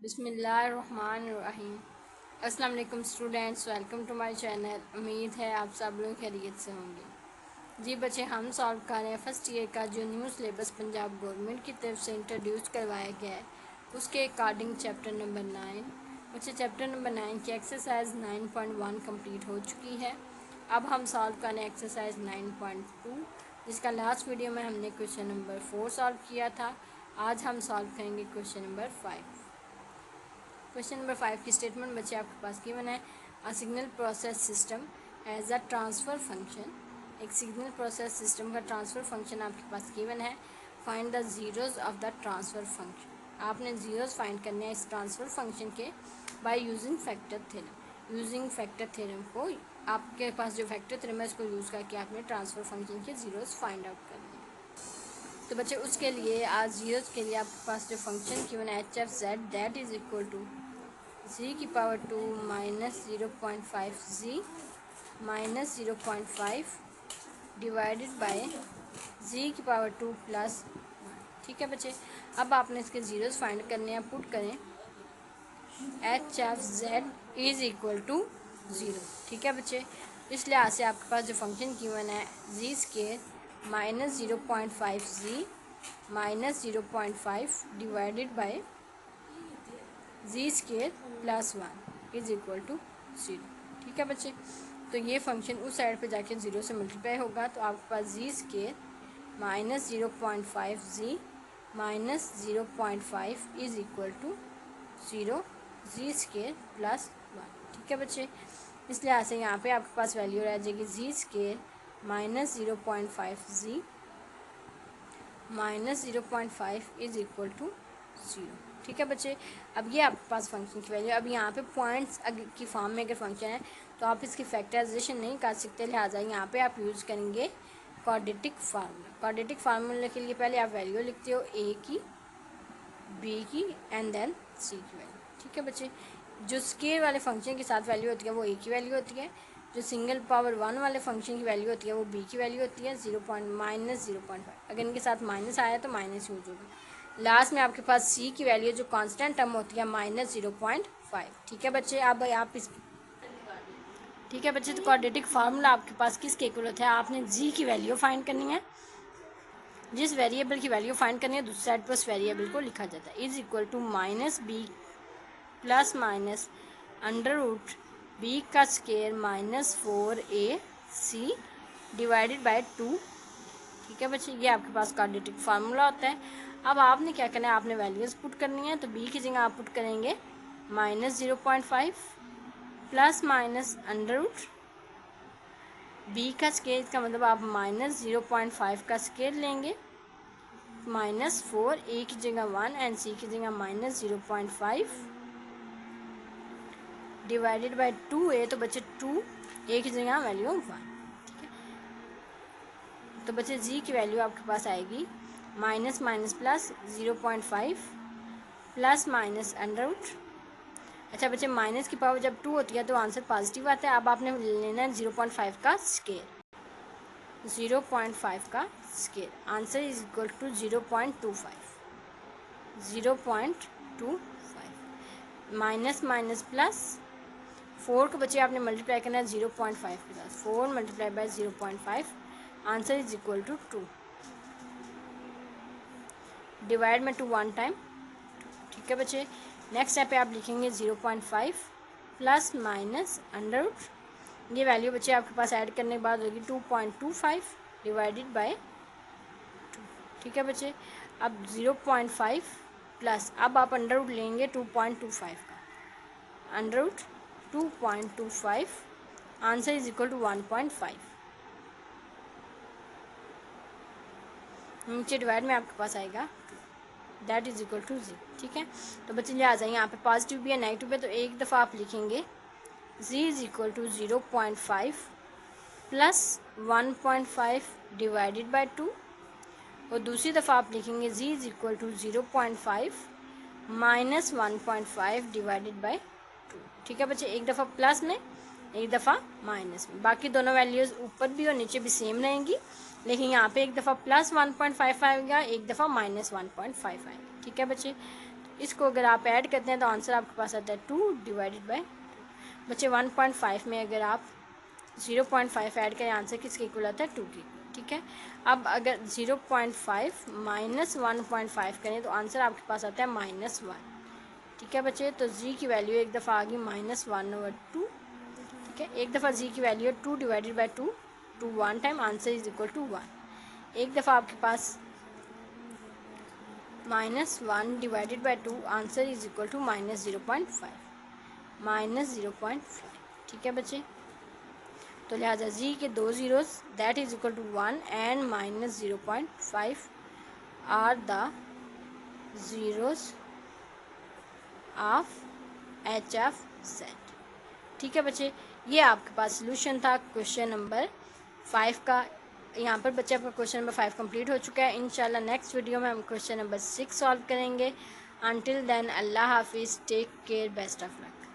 बिस्मिल्लाहिर्रहमानिर्रहीम। अस्सलाम वालेकुम students, welcome to my channel. उम्मीद है आप सब लोग खैरियत से होंगे। जी बच्चे, हम सॉल्व कर रहे हैं फर्स्ट ईयर का जो न्यू सिलेबस पंजाब गवर्नमेंट की तरफ से इंट्रोड्यूस करवाया गया है उसके अकॉर्डिंग चैप्टर नंबर 9। बच्चे चैप्टर नंबर 9 की एक्सरसाइज 9.1 कंप्लीट हो चुकी है। अब हम सॉल्व कर रहे हैं एक्सरसाइज 9.2, जिसका लास्ट वीडियो में हमने क्वेश्चन नंबर 4 सॉल्व किया था। आज हम सॉल्व करेंगे क्वेश्चन नंबर 5। क्वेश्चन नंबर 5 की स्टेटमेंट बच्चे आपके पास गिवन है। A signal process system as a transfer function. एक सिग्नल प्रोसेस सिस्टम का ट्रांसफ़र फंक्शन आपके पास गिवन है। Find the zeros of the transfer function. आपने जीरोज़ फाइंड करने हैं इस ट्रांसफ़र फंक्शन के by using factor theorem. Using factor theorem को, आपके पास जो फैक्टर थ्योरम है उसको यूज़ करके आपने ट्रांसफ़र फंक्शन के जीरोज़ फाइंड आउट करने हैं। तो बच्चे उसके लिए आज जीरोज़ के लिए आपके पास जो फंक्शन गिवन है H F Z that is equal to G की power 2 minus 0.5 G minus 0.5 divided by G की पावर 2 प्लस 1। ठीक है बच्चे, अब आपने इसके जीरोस फाइंड करने हैं। पुट करें H F Z is equal to zero. ठीक है बच्चे, इस लिहाज से आपके पास जो फंक्शन गिवन है G square minus 0.5 G minus 0.5 divided by G square plus 1 is equal to zero. ठीक है बच्चे, तो ये फंक्शन उस साइड पे जाके ज़ीरो से मल्टीप्लाई होगा, तो आपके पास G square minus 0.5 G minus 0.5 is equal to zero G square plus 1। ठीक है बच्चे, इस लिहाज से यहाँ पे आपके पास वैल्यू रह जाएगी G square minus 0.5 G minus 0.5 is equal to zero. ठीक है बच्चे, अब ये आपके पास फंक्शन की वैल्यू। अब यहाँ पे पॉइंट्स की फॉर्म में अगर फंक्शन है तो आप इसकी फैक्टराइजेशन नहीं कर सकते, लिहाजा यहाँ पे आप यूज़ करेंगे क्वाड्रेटिक फार्मूला। क्वाड्रेटिक फार्मूला के लिए पहले आप वैल्यू लिखते हो ए की, बी की एंड देन सी की वैल्यू। ठीक है बच्चे, जो स्केयर वाले फंक्शन के साथ वैल्यू होती है वो ए की वैल्यू होती है, जो सिंगल पावर 1 वाले फंक्शन की वैल्यू होती है वो बी की वैल्यू होती है। माइनस 0.5, अगर इनके साथ माइनस आया तो माइनस यूज होगा। लास्ट में आपके पास सी की वैल्यू जो कांस्टेंट टर्म होती है माइनस 0.5। ठीक है बच्चे, अब आप इस ठीक है बच्चे, तो क्वाड्रेटिक फार्मूला आपके पास किसके इक्वल होता है? आपने जी की वैल्यू फाइंड करनी है, जिस वेरिएबल की वैल्यू फाइंड करनी है दूसरी साइड पर उस वेरिएबल को लिखा जाता है। Is equal to minus B plus minus under root B का square minus 4 AC divided by 2। ठीक है बच्चे, ये आपके पास क्वाड्रेटिक फार्मूला होता है। अब आपने क्या करना है, आपने वैल्यूज़ पुट करनी है। तो बी की जगह आप पुट करेंगे minus 0.5 plus minus under root B का स्केयर, का मतलब आप माइनस 0.5 का स्केयर लेंगे माइनस 4, ए की जगह 1 एंड सी की जगह माइनस 0.5 डिवाइडेड बाय 2a, तो बच्चे 2 ए की जगह वैल्यू 1। ठीक है, तो बच्चे जी की वैल्यू आपके पास आएगी minus minus plus 0.5 plus minus under root. अच्छा बच्चे, माइनस की पावर जब 2 होती है तो आंसर पॉजिटिव आता है। अब आपने लेना है 0.5 का स्केयर, 0.5 का square, answer is equal to 0.25। 0.25 minus minus plus 4 को बच्चे आपने मल्टीप्लाई करना है 0.5 के साथ। 4 multiply by 0.5, answer is equal to 2। Divide में 2 1 टाइम। ठीक है बच्चे, नेक्स्ट स्टेप पे आप लिखेंगे 0.5 प्लस माइनस अंडर रूट। ये वैल्यू बच्चे आपके पास ऐड करने के बाद होगी 2.25 डिवाइडेड बाय 2। ठीक है बच्चे, अब 0.5 प्लस, अब आप अंडर रूट लेंगे 2.25 का, under root 2.25, answer is equal to 1.5। नीचे डिवाइड में आपके पास आएगा that is equal to G. ठीक है, तो बच्चे लिहाजा यहाँ पे पॉजिटिव भी है नेगेटिव भी है, तो एक दफ़ा आप लिखेंगे G is equal to 0.5 plus 1.5 divided by 2, और दूसरी दफ़ा आप लिखेंगे G is equal to 0.5 minus 1.5 divided by 2। ठीक है बच्चे, एक दफ़ा प्लस में एक दफ़ा माइनस में, बाकी दोनों वैल्यूज़ ऊपर भी और नीचे भी सेम रहेंगी, लेकिन यहाँ पे एक दफ़ा प्लस 1.5 आएगा, एक दफ़ा माइनस 1.5 आएगा। ठीक है बच्चे, इसको अगर आप ऐड करते हैं तो आंसर आपके पास आता है 2 डिवाइडेड बाय बच्चे 1.5 में अगर आप 0.5 ऐड करें आंसर किसके इक्वल आता है 2 की। ठीक है, अब अगर 0.5 माइनस 1.5 करें तो आंसर आपके पास आता है -1। ठीक है बच्चे, तो जी की वैल्यू एक दफ़ा आ गई -1/2। ठीक है, एक दफ़ा जी की वैल्यू है 2 divided by 2, 2 1 time, answer is equal to 1। एक दफ़ा आपके पास -1 divided by 2, answer is equal to -0.5, -0.5। ठीक है बच्चे, तो लिहाजा जी के 2 zeros that is equal to 1 and -0.5 are the zeros of HF set. ठीक है बच्चे, ये आपके पास सोल्यूशन था क्वेश्चन नंबर 5 का। यहाँ पर बच्चे आपका क्वेश्चन नंबर 5 कंप्लीट हो चुका है। इंशाल्लाह नेक्स्ट वीडियो में हम क्वेश्चन नंबर 6 सॉल्व करेंगे। अंटिल देन अल्लाह हाफिज़, take care, best of luck.